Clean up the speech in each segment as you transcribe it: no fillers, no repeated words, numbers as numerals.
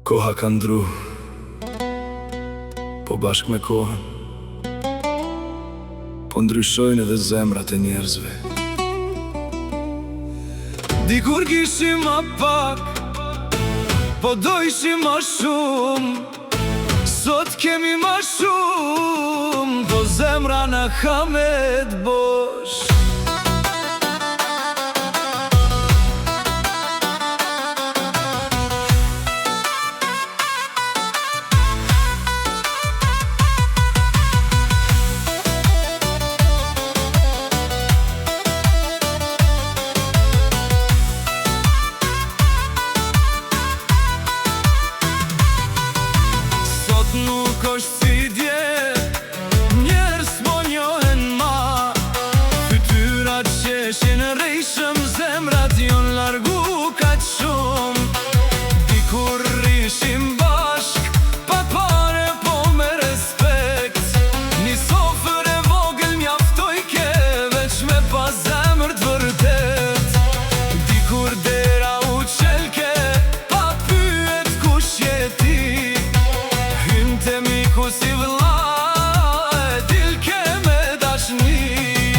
Koha ka ndru, po bashk me kohën po ndryshojnë edhe zemrat e njerëzve. Dikur kishim ma pak, po dojshim ma shumë. Sot kemi ma shumë, po zemra na hamet bosh. Nuk është si dje, njerës po njohen ma. Fytyrat qeshin rejshëm, zemrat jon largu kaq shumë. Dikur rishim bashk, pa pare po me respekt. Një sofër e vogël mjaftoj ke, veç me pa zemër t'vërtet. Dikur dera u qelke, pa pyet kush je ti. Te miku si vëlla, e dil ke me dashni.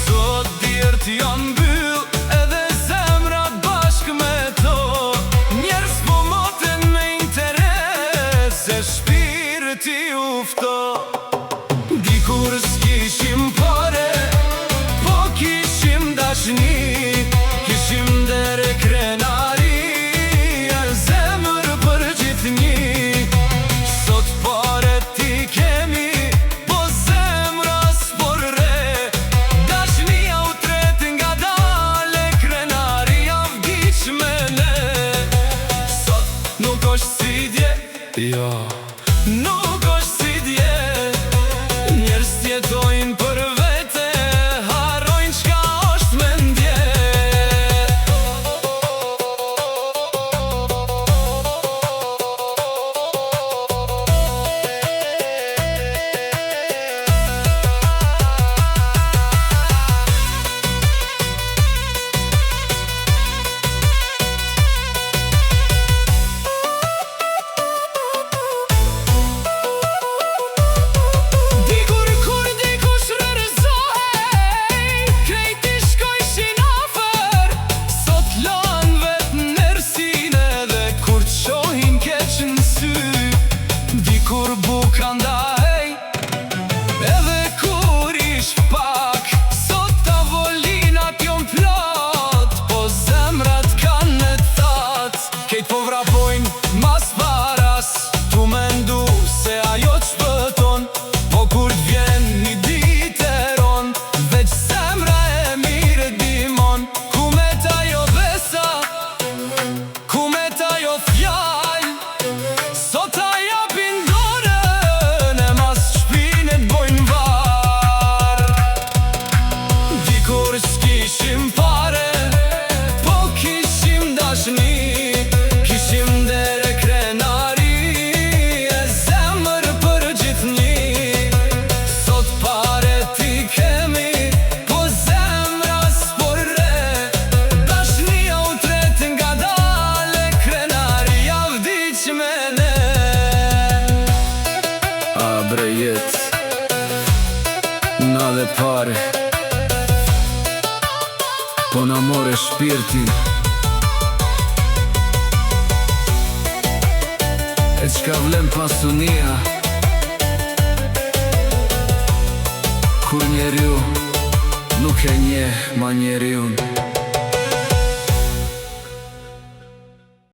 Sot djerët janë mbyll, edhe zemrat bashk me to. Njerës po moten me interes, se shpirti ufto. Dikur s'kishim pare, po kishim dashni. Kishim dere krenari, e zemër për gjithni. Nuk është si dje, jo, nuk është si dje. Njerës jetojnë për vete, harrojnë qka është me ndje. Dikur buka ndaj, edhe kur ish pak. Sot tavolinat jon plot, po zemrat kanë në tat. Kejt po vrapojnë mas paras, tu mendu se ajo t'shpëton. Po kur t'vjen një dit e ron, veç zemra e mire dimon. Ku me t'ajo besa, ku me t'ajo fjall, sot ajo kishim pare, po kishim dashni. Kishim dere krenari, e zemër për gjithni. Sot pare ti kemi, po zemra s'por re. Dashnia u tret nga dale, krenaria vdiq me ne. A bre jet, na dhe pare, po na more shpirti. E qka vlen pasunia, kur njeriu nuk e njeh ma njeriun.